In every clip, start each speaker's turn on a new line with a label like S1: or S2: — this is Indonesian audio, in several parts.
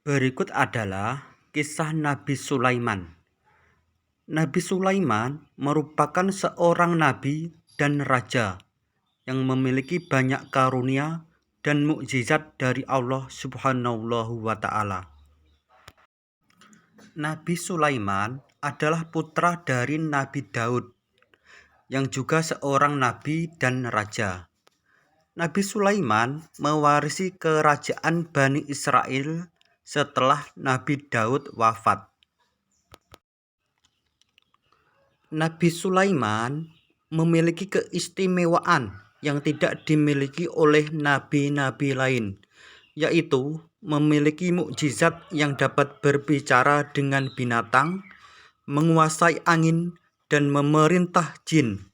S1: Berikut adalah kisah Nabi Sulaiman. Nabi Sulaiman merupakan seorang nabi dan raja yang memiliki banyak karunia dan mukjizat dari Allah Subhanahu wa Ta'ala. Nabi Sulaiman adalah putra dari Nabi Daud, yang juga seorang nabi dan raja. Nabi Sulaiman mewarisi kerajaan Bani Israel setelah Nabi Daud wafat. Nabi Sulaiman memiliki keistimewaan yang tidak dimiliki oleh nabi-nabi lain, yaitu memiliki mukjizat yang dapat berbicara dengan binatang, menguasai angin, dan memerintah jin.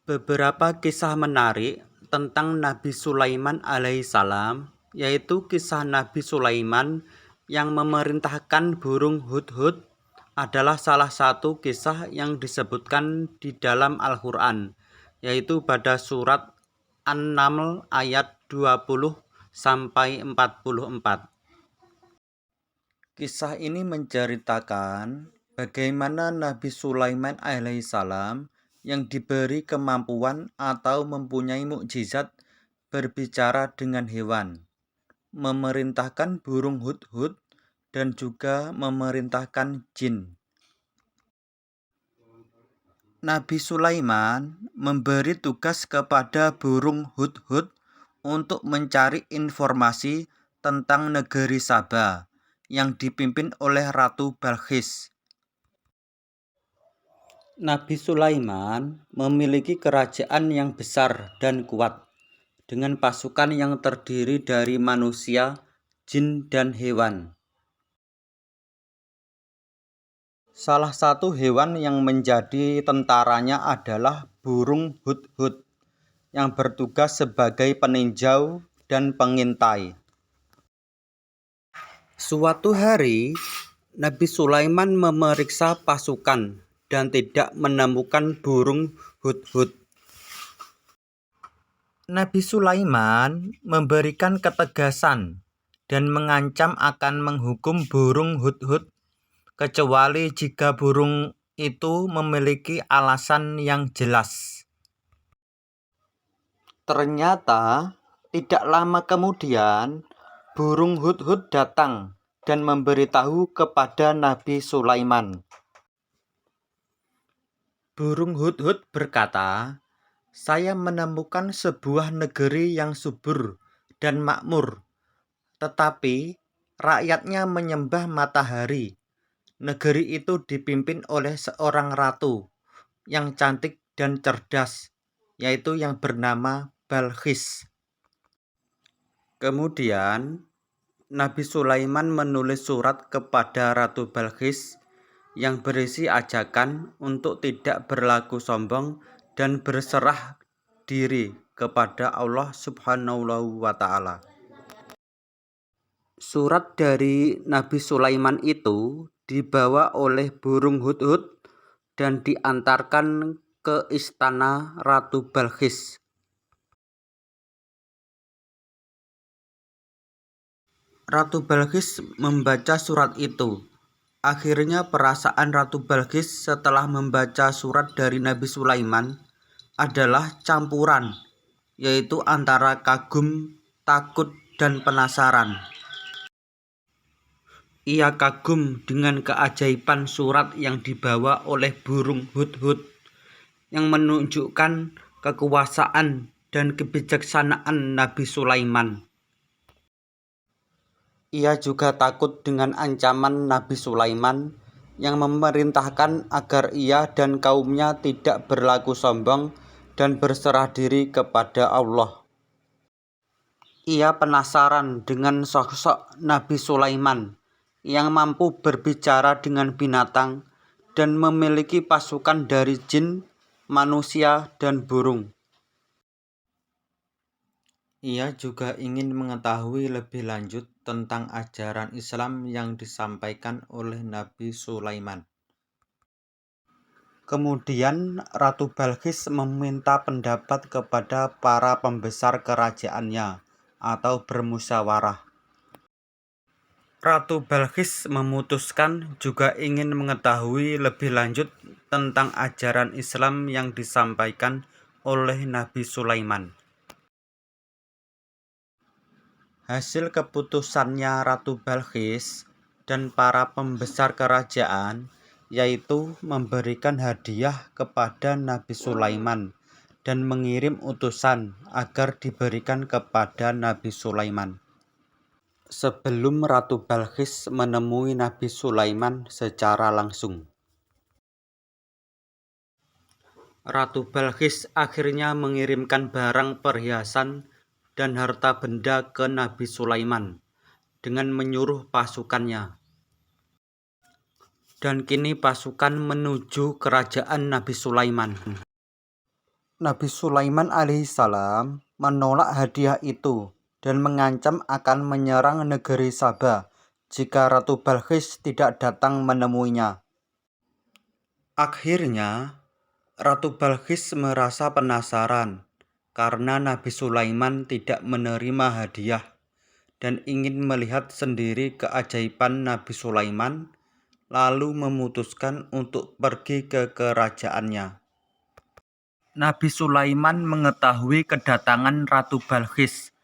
S1: Beberapa kisah menarik tentang Nabi Sulaiman alaihissalam, yaitu kisah Nabi Sulaiman yang memerintahkan burung hudhud, adalah salah satu kisah yang disebutkan di dalam Al-Quran, yaitu pada surat An-Naml ayat 20-44. Kisah ini menceritakan bagaimana Nabi Sulaiman alaihissalam yang diberi kemampuan atau mempunyai mukjizat berbicara dengan hewan, memerintahkan burung hudhud, dan juga memerintahkan jin. Nabi Sulaiman memberi tugas kepada burung hudhud untuk mencari informasi tentang negeri Saba yang dipimpin oleh Ratu Balqis. Nabi Sulaiman memiliki kerajaan yang besar dan kuat, dengan pasukan yang terdiri dari manusia, jin, dan hewan. Salah satu hewan yang menjadi tentaranya adalah burung hudhud, yang bertugas sebagai peninjau dan pengintai. Suatu hari, Nabi Sulaiman memeriksa pasukan dan tidak menemukan burung hudhud. Nabi Sulaiman memberikan ketegasan dan mengancam akan menghukum burung hudhud kecuali jika burung itu memiliki alasan yang jelas. Ternyata tidak lama kemudian burung hudhud datang dan memberitahu kepada Nabi Sulaiman. Burung hudhud berkata, "Saya menemukan sebuah negeri yang subur dan makmur, tetapi rakyatnya menyembah matahari. Negeri itu dipimpin oleh seorang ratu yang cantik dan cerdas, yaitu yang bernama Balqis." Kemudian Nabi Sulaiman menulis surat kepada Ratu Balqis yang berisi ajakan untuk tidak berlaku sombong dan berserah diri kepada Allah Subhanahu wa Ta'ala. Surat dari Nabi Sulaiman itu dibawa oleh burung hudhud dan diantarkan ke istana Ratu Balqis. Ratu Balqis membaca surat itu. Akhirnya perasaan Ratu Balqis setelah membaca surat dari Nabi Sulaiman adalah campuran, yaitu antara kagum, takut, dan penasaran. Ia kagum dengan keajaiban surat yang dibawa oleh burung hudhud, yang menunjukkan kekuasaan dan kebijaksanaan Nabi Sulaiman. Ia juga takut dengan ancaman Nabi Sulaiman yang memerintahkan agar ia dan kaumnya tidak berlaku sombong dan berserah diri kepada Allah. Ia penasaran dengan sosok Nabi Sulaiman yang mampu berbicara dengan binatang dan memiliki pasukan dari jin, manusia, dan burung. Ia juga ingin mengetahui lebih lanjut tentang ajaran Islam yang disampaikan oleh Nabi Sulaiman. Kemudian Ratu Balqis meminta pendapat kepada para pembesar kerajaannya atau bermusyawarah. Ratu Balqis memutuskan juga ingin mengetahui lebih lanjut tentang ajaran Islam yang disampaikan oleh Nabi Sulaiman. Hasil keputusannya Ratu Balqis dan para pembesar kerajaan yaitu memberikan hadiah kepada Nabi Sulaiman dan mengirim utusan agar diberikan kepada Nabi Sulaiman. Sebelum Ratu Balqis menemui Nabi Sulaiman secara langsung, Ratu Balqis akhirnya mengirimkan barang perhiasan dan harta benda ke Nabi Sulaiman dengan menyuruh pasukannya. Dan kini pasukan menuju kerajaan Nabi Sulaiman. Nabi Sulaiman alaihissalam menolak hadiah itu dan mengancam akan menyerang negeri Saba jika Ratu Balqis tidak datang menemuinya. Akhirnya, Ratu Balqis merasa penasaran karena Nabi Sulaiman tidak menerima hadiah dan ingin melihat sendiri keajaiban Nabi Sulaiman, lalu memutuskan untuk pergi ke kerajaannya. Nabi Sulaiman mengetahui kedatangan Ratu Balqis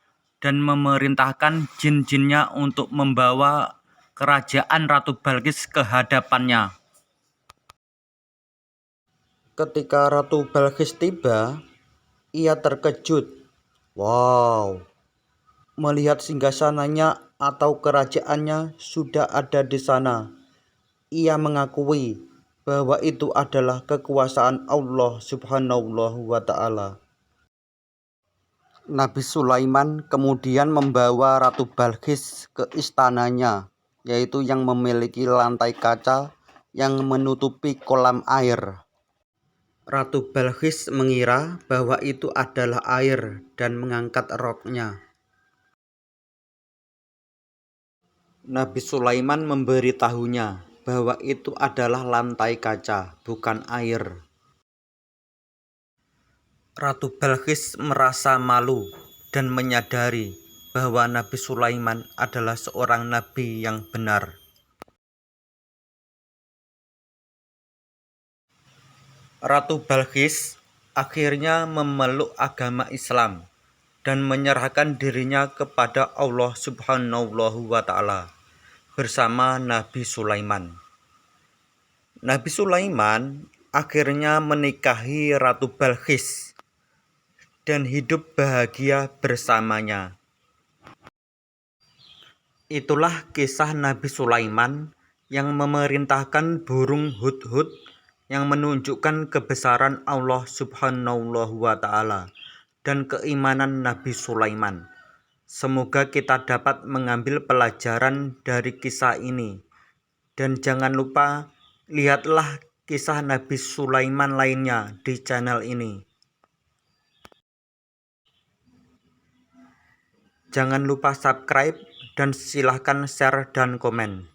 S1: dan memerintahkan jin-jinnya untuk membawa kerajaan Ratu Balqis ke hadapannya. Ketika Ratu Balqis tiba, ia terkejut. Wow, melihat singgasananya atau kerajaannya sudah ada di sana. Ia mengakui bahwa itu adalah kekuasaan Allah Subhanahu wa Ta'ala. Nabi Sulaiman kemudian membawa Ratu Balqis ke istananya, yaitu yang memiliki lantai kaca yang menutupi kolam air. Ratu Balqis mengira bahwa itu adalah air dan mengangkat roknya. Nabi Sulaiman memberitahunya bahwa itu adalah lantai kaca, bukan air. Ratu Balqis merasa malu dan menyadari bahwa Nabi Sulaiman adalah seorang nabi yang benar. Ratu Balqis akhirnya memeluk agama Islam dan menyerahkan dirinya kepada Allah Subhanahu wa Ta'ala bersama Nabi Sulaiman. Nabi Sulaiman akhirnya menikahi Ratu Balqis dan hidup bahagia bersamanya. Itulah kisah Nabi Sulaiman yang memerintahkan burung hudhud yang menunjukkan kebesaran Allah Subhanahu wa Ta'ala dan keimanan Nabi Sulaiman. Semoga kita dapat mengambil pelajaran dari kisah ini. Dan jangan lupa lihatlah kisah Nabi Sulaiman lainnya di channel ini. Jangan lupa subscribe dan silahkan share dan komen.